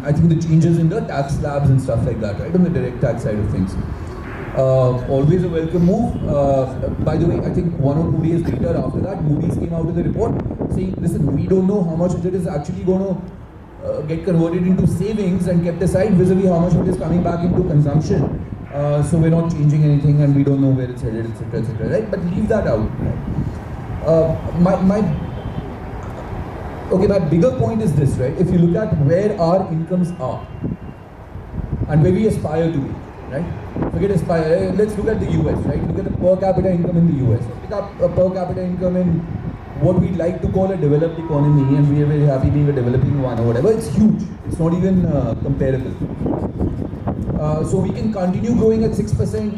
I think the changes in the tax slabs and stuff like that, right, on the direct tax side of things. Always a welcome move. By the way, I think 1 or 2 days later after that, Moody's came out with a report saying, listen, we don't know how much of it is actually going to get converted into savings and kept aside vis-a-vis how much of it is coming back into consumption. So we're not changing anything and we don't know where it's headed, etc., right? But leave that out. My bigger point is this, right? If you look at where our incomes are and where we aspire to be, right? Forget aspire, let's look at the US, right? Look at the per capita income in the US. Pick up a per capita income in what we'd like to call a developed economy, and we are very happy being a developing one or whatever. It's huge. It's not even comparable. So we can continue growing at 6%,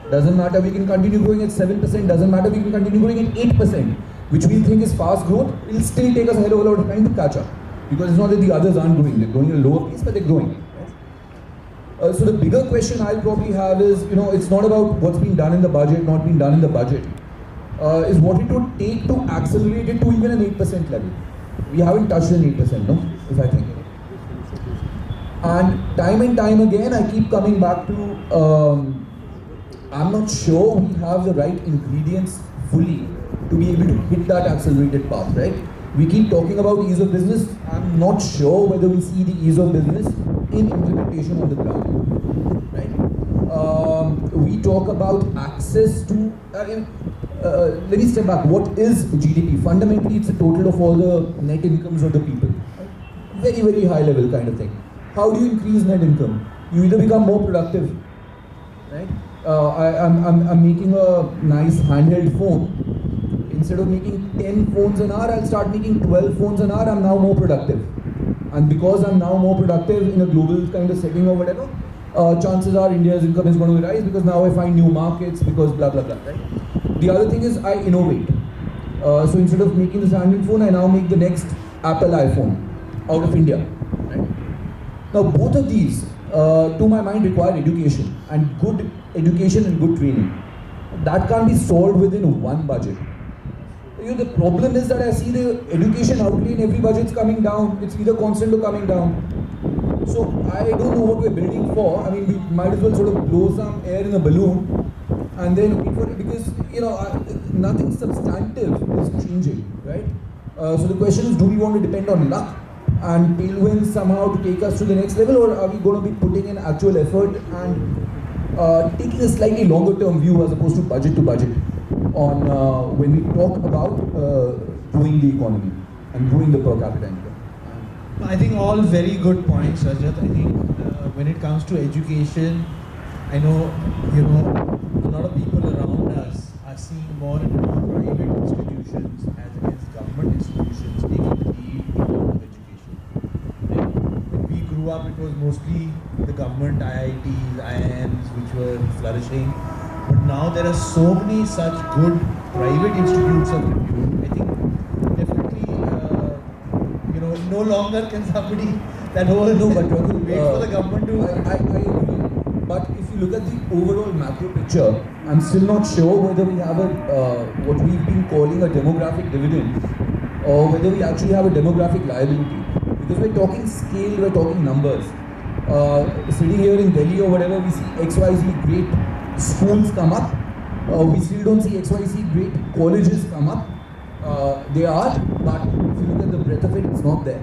doesn't matter. We can continue growing at 7%, doesn't matter. We can continue growing at 8%. Which we think is fast growth, will still take us a hell of a lot of time to catch up. Because it's not that the others aren't growing, they're growing at a lower pace, but they're growing. Right? So the bigger question I'll probably have is, it's not about what's been done in the budget, not been done in the budget. Is what it would take to accelerate it to even an 8% level. We haven't touched an 8%, no? If I think. And time again, I keep coming back to, I'm not sure we have the right ingredients fully to be able to hit that accelerated path, right? We keep talking about ease of business. I'm not sure whether we see the ease of business in implementation on the ground, right? We talk about access to, let me step back. What is GDP? Fundamentally, it's a total of all the net incomes of the people. Right? Very, very high level kind of thing. How do you increase net income? You either become more productive, right? I'm making a nice handheld phone. Instead of making 10 phones an hour, I'll start making 12 phones an hour. I'm now more productive. And because I'm now more productive in a global kind of setting or whatever, chances are India's income is going to rise because now I find new markets because blah, blah, blah, right? The other thing is I innovate. So instead of making this Android phone, I now make the next Apple iPhone out of India. Right? Now both of these, to my mind, require education and good education and good training. That can't be solved within one budget. The problem is that I see the education outlay in every budget is coming down. It's either constant or coming down. So I don't know what we're building for. I mean, we might as well sort of blow some air in a balloon and then wait for it, because nothing substantive is changing, right? So the question is, do we want to depend on luck and tailwinds somehow to take us to the next level, or are we going to be putting in actual effort and taking a slightly longer term view as opposed to budget on when we talk about growing the economy and growing the per capita income? I think all very good points, Rajat. I think when it comes to education, I know, a lot of people around us are seeing more and more private institutions as against government institutions taking the lead in terms of education. Right? When we grew up, it was mostly the government IITs, IIMs, which were flourishing. But now there are so many such good private institutes of repute. I think definitely, no longer can somebody wait for the government to. I agree. But if you look at the overall macro picture, I'm still not sure whether we have what we've been calling a demographic dividend, or whether we actually have a demographic liability. Because we're talking scale, we're talking numbers. Sitting here in Delhi or whatever, we see XYZ great schools come up. We still don't see XYZ great colleges come up. They are, but if you look at the breadth of it, it's not there.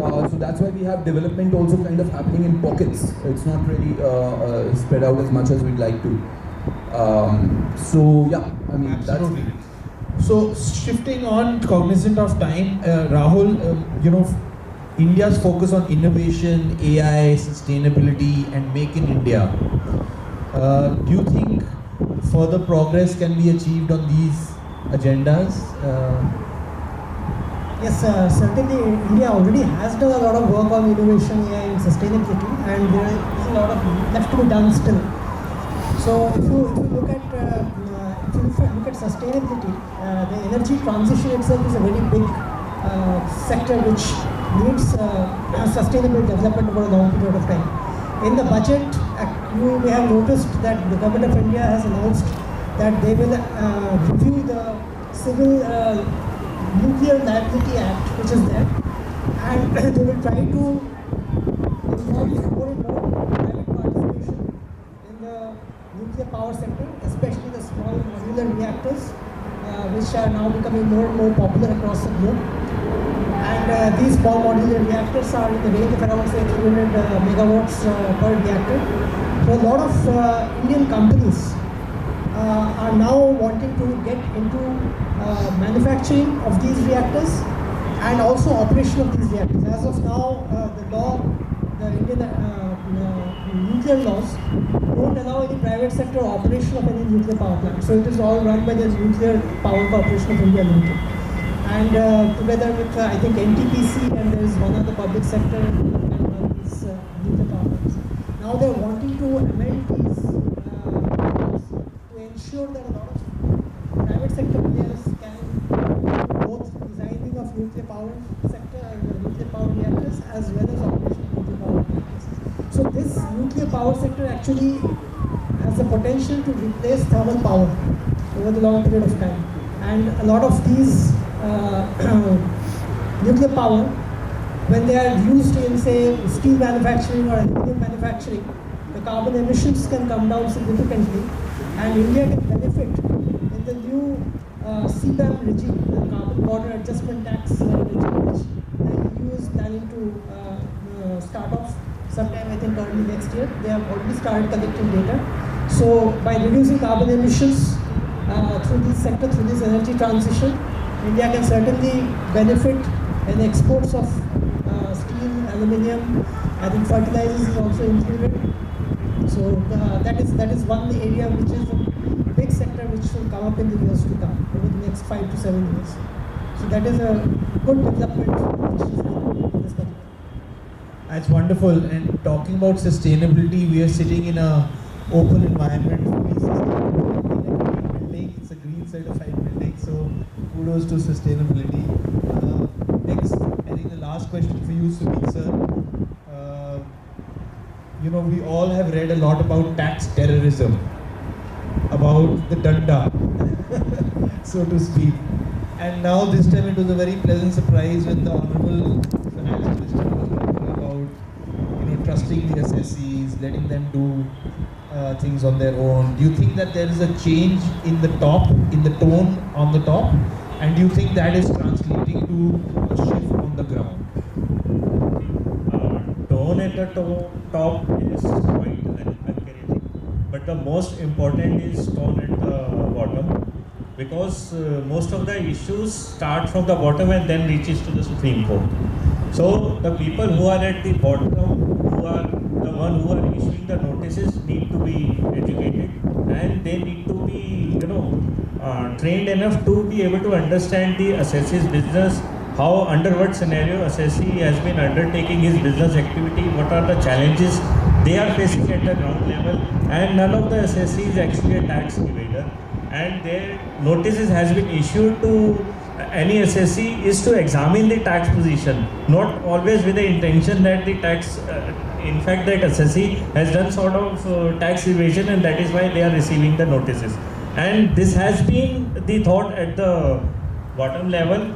So that's why we have development also kind of happening in pockets. It's not really spread out as much as we'd like to. So yeah, I mean, absolutely. So shifting on, cognizant of time, Rahul, India's focus on innovation, AI, sustainability, and Make in India. Do you think further progress can be achieved on these agendas? Yes, certainly India already has done a lot of work on innovation, AI and sustainability, and there is a lot of left to be done still. So if you look at sustainability, the energy transition itself is a very big sector which needs sustainable development over a long period of time. In the budget, you may have noticed that the government of India has announced that they will review the civil Nuclear Liability Act, which is there, and they will try to involve more and more private participation in the nuclear power sector, especially the small modular reactors, which are now becoming more and more popular across the globe. And these small modular reactors are in the range of around say 300 megawatts per reactor. So a lot of Indian companies are now wanting to get into manufacturing of these reactors and also operation of these reactors. As of now, the Indian nuclear laws don't allow any private sector operation of any nuclear power plant. So it is all run by the Nuclear Power Corporation of India Limited. And together with I think NTPC, and there is one other public sector and run these nuclear power plants. Now they are wanting to amend these laws to ensure that a lot of private sector players can both designing of nuclear power sector and nuclear power reactors as well as operation of nuclear power reactors. So this nuclear power sector actually has the potential to replace thermal power over the long period of time. And a lot of these nuclear power, when they are used in say steel manufacturing or aluminum manufacturing, the carbon emissions can come down significantly, and India can benefit in the new CBAM regime, the carbon border adjustment tax regime, which the EU is planning to start off sometime I think early next year. They have already started collecting data. So by reducing carbon emissions through this sector, through this energy transition, India can certainly benefit in exports of steel, aluminium. I think fertilizers is also included. So that is one area which is a big sector which will come up in the years to come, over the next 5 to 7 years. So that is a good development which is in this country. That's wonderful. And talking about sustainability, we are sitting in a open environment. It's a green certified building, so kudos to sustainability. Next, I think the last question for you, Sumit sir. We all have read a lot about tax terrorism, about the danda, so to speak. And now this time it was a very pleasant surprise when the Honorable Finance Minister was talking about, trusting the assessees, letting them do things on their own. Do you think that there is a change in the tone on the top? And do you think that is translating to a shift on the ground? Tone at the top is quite encouraging, but the most important is tone at the bottom, because most of the issues start from the bottom and then reaches to the Supreme Court. So the people who are at the bottom, who are the one who are issuing the notices, need to be educated, and they need to be trained enough to be able to understand the assessee's business, how, under what scenario assessee has been undertaking his business activity, what are the challenges they are facing at the ground level, and none of the assessee is actually a tax evader, and their notices has been issued to any assessee is to examine the tax position, not always with the intention that the tax, in fact that assessee has done sort of tax evasion, and that is why they are receiving the notices. And this has been the thought at the bottom level.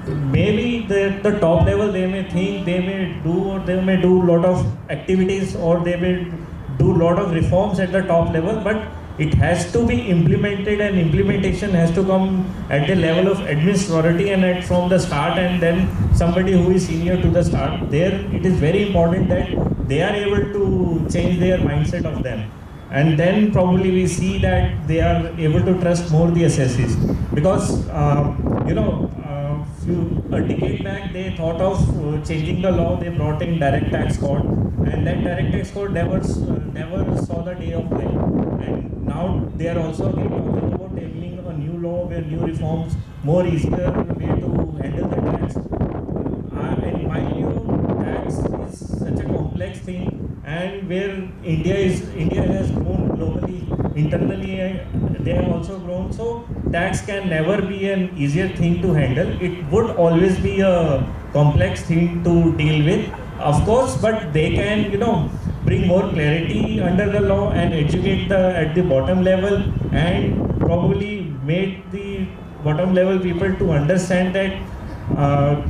Maybe the top level, they may think they may do a lot of activities, or they may do a lot of reforms at the top level, but it has to be implemented, and implementation has to come at the level of administrativity and from the start, and then somebody who is senior to the start. There it is very important that they are able to change their mindset of them, and then probably we see that they are able to trust more the assessees, because a decade back they thought of changing the law. They brought in direct tax code, and that direct tax code never saw the day of light. And now they are also again talking about tabling a new law where new reforms, more easier way to handle the tax. In my view, tax is such a complex thing, and where India has grown globally, internally they have also grown. So tax can never be an easier thing to handle. It would always be a complex thing to deal with, of course, but they can bring more clarity under the law and educate at the bottom level, and probably make the bottom level people to understand that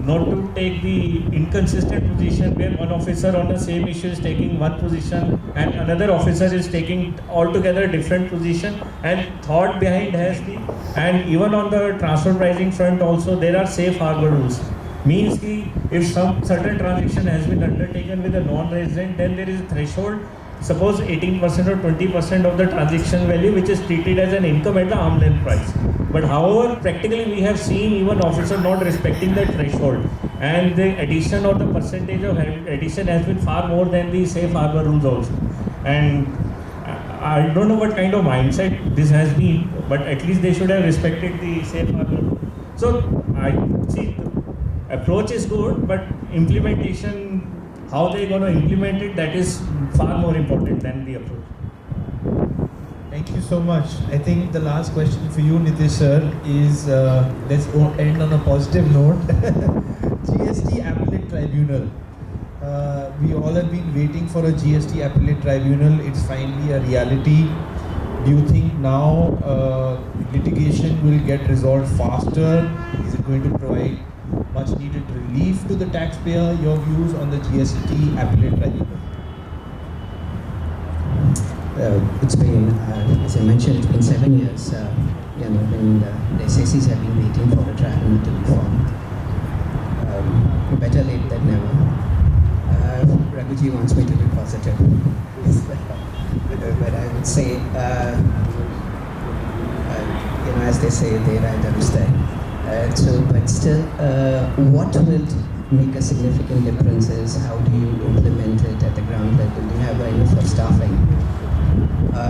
not to take the inconsistent position where one officer on the same issue is taking one position and another officer is taking altogether different position, and thought behind has the, and even on the transfer pricing front also there are safe harbor rules. Means ki if some certain transaction has been undertaken with a non-resident, then there is a threshold, suppose 18% or 20% of the transaction value, which is treated as an income at the arm's length price. But however, practically we have seen even officer not respecting that threshold, and the addition or the percentage of addition has been far more than the safe harbor rules also. And I don't know what kind of mindset this has been, but at least they should have respected the safe harbor rule. So I see the approach is good, but implementation, how they're going to implement it, that is far more important than the approach. Thank you so much. I think the last question for you, Nitish sir, is let's end on a positive note. GST Appellate Tribunal. We all have been waiting for a GST Appellate Tribunal. It's finally a reality. Do you think now litigation will get resolved faster? Is it going to provide much needed relief to the taxpayer? Your views on the GST Appellate Tribunal? It's been, as I mentioned, it's been 7 years. When the assessees have been waiting for the tribunal to be formed. Better late than never. Raghuji wants me to be positive, but I would say, as they say, they right understand. But still, what will make a significant difference is how do you implement it at the ground level? Do you have enough of staffing?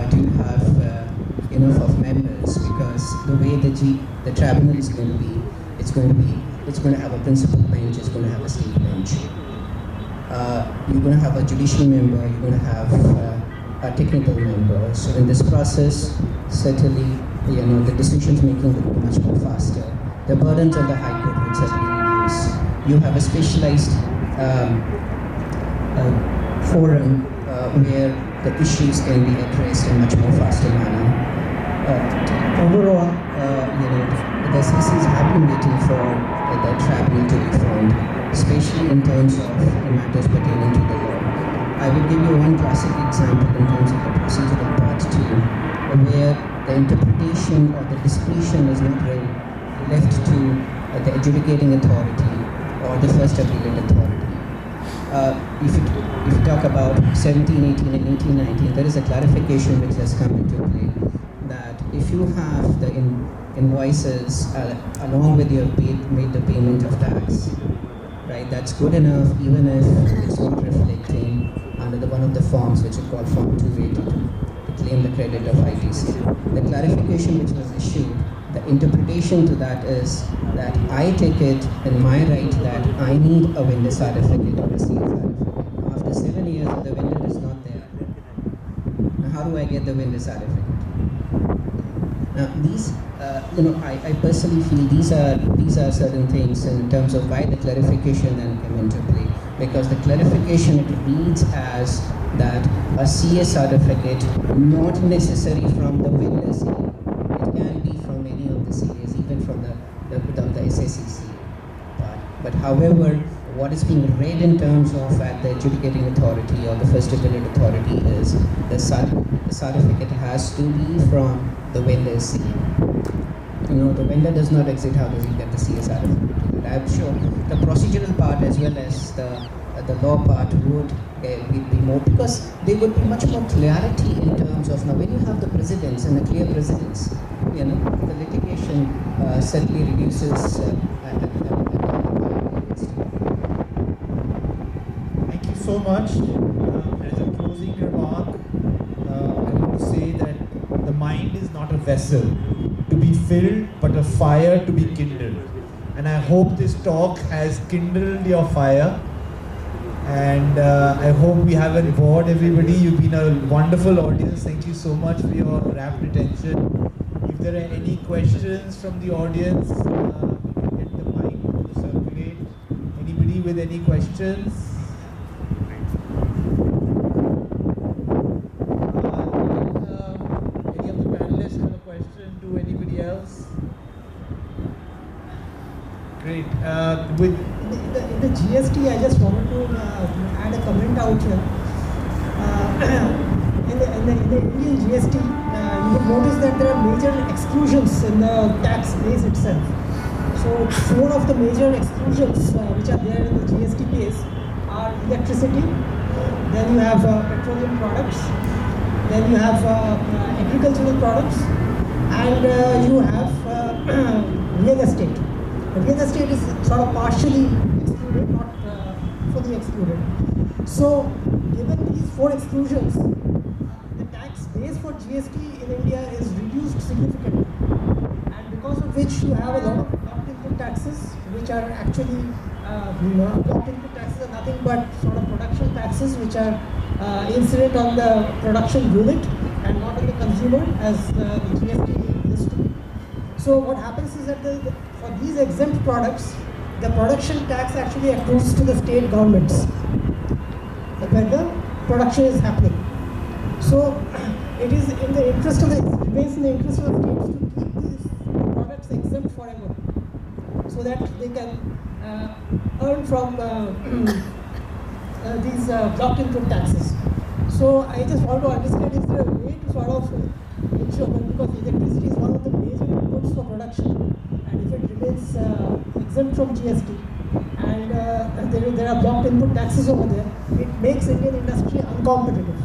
Do you have enough of members? Because the way the tribunal is going to be, it's going to have a principal bench, it's going to have a state bench. You're going to have a judicial member, you're going to have a technical member. So in this process, certainly, the decisions making will be much more faster. the burdens on the High Court would certainly reduce. You have a specialized forum where the issues can be addressed in much more faster manner. Overall, the CCs have been waiting for the tribunal to be formed, especially in terms of matters pertaining to the law. I will give you one classic example in terms of the procedural part too, where the interpretation or the discretion is not really left to the adjudicating authority or the first appellate authority. If you talk about 1718 and 1819, there is a clarification which has come into play that if you have the invoices along with your made the payment of tax, right, that's good enough even if it's not reflecting under one of the forms which is called Form 282 to claim the credit of ITC. The clarification which was issued, the interpretation to that is that I take it in my right that I need a vendor certificate or a seal certificate. After 7 years, the vendor is not there. Now, how do I get the vendor certificate? Now, these, I personally feel these are certain things in terms of why the clarification then came into play. Because the clarification, it reads as that a CA certificate not necessary from the vendor CA. It can be from any of the CAs, even from the SSEC part. But however, what is being read in terms of at the adjudicating authority or the first appellate authority is the certificate has to be from the vendor CA. The vendor does not exist, how does he get the CA certificate? I'm sure the procedural part as well as the law part would be more, because there would be much more clarity in terms of, now when you have the precedents and the clear precedents, the litigation certainly reduces. Thank you so much. As a closing remark, I want to say that the mind is not a vessel to be filled, but a fire to be kindled. And I hope this talk has kindled your fire. And I hope we haven't bored everybody. You've been a wonderful audience. Thank you so much for your rapt attention. If there are any questions from the audience, we can get the mic to circulate. Anybody with any questions? Any of the panelists have a question to anybody else? Great. In the GST, I just wanted to add a comment out here. In the Indian GST, you would notice that there are major exclusions in the tax base itself. So, 4 of the major exclusions which are there in the GST base are electricity, then you have petroleum products, then you have agricultural products, and you have real estate. Real estate is sort of partially excluded, not fully excluded. So, given these 4 exclusions, the tax base for GST in India is reduced significantly, and because of which you have a lot of blocked input taxes, which are actually blocked input taxes are nothing but sort of production taxes, which are incident on the production unit and not on the consumer, as the GST used to be. So, what happens is that for these exempt products, the production tax actually accrues to the state governments when the production is happening. So it is in the interest of remains in the interest of the states to keep these products exempt forever, so that they can earn from these blocked input taxes. So I just want to understand, is there a way to sort of ensure, because electricity is one of the major inputs for production, and if it remains exempt from GST, and there are blocked input taxes over there, it makes Indian industry uncompetitive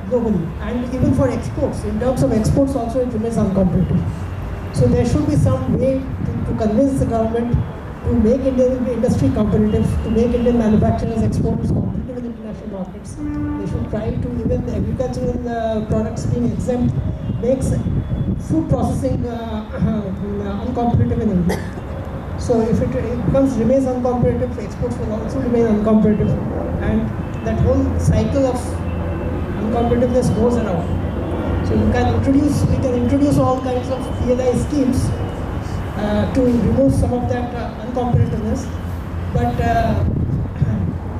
globally, and even for exports. In terms of exports also, it remains uncompetitive. So there should be some way to convince the government to make Indian industry competitive, to make Indian manufacturers, exporters competitive in international markets. They should try to, even the agricultural products being exempt, makes food processing uncompetitive in India. So if it remains uncompetitive, exports will also remain uncompetitive, and that whole cycle of uncompetitiveness goes around. So we can introduce all kinds of PLI schemes to remove some of that uncompetitiveness, but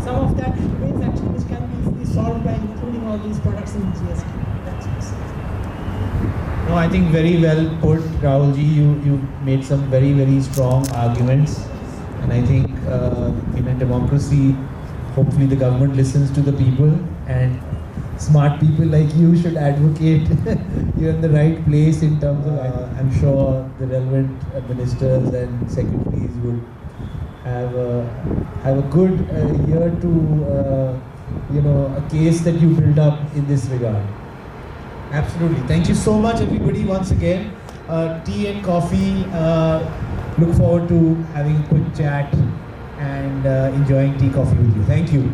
some of that remains actually which can be easily solved by including all these products in GST. That's it. No, I think very well put, Rahulji. You made some very, very strong arguments. And I think in a democracy, hopefully the government listens to the people, and smart people like you should advocate. You're in the right place in terms of, I'm sure the relevant ministers and secretaries would have a good year to, a case that you build up in this regard. Absolutely. Thank you so much, everybody, once again. Tea and coffee. Look forward to having a quick chat and enjoying tea, coffee with you. Thank you.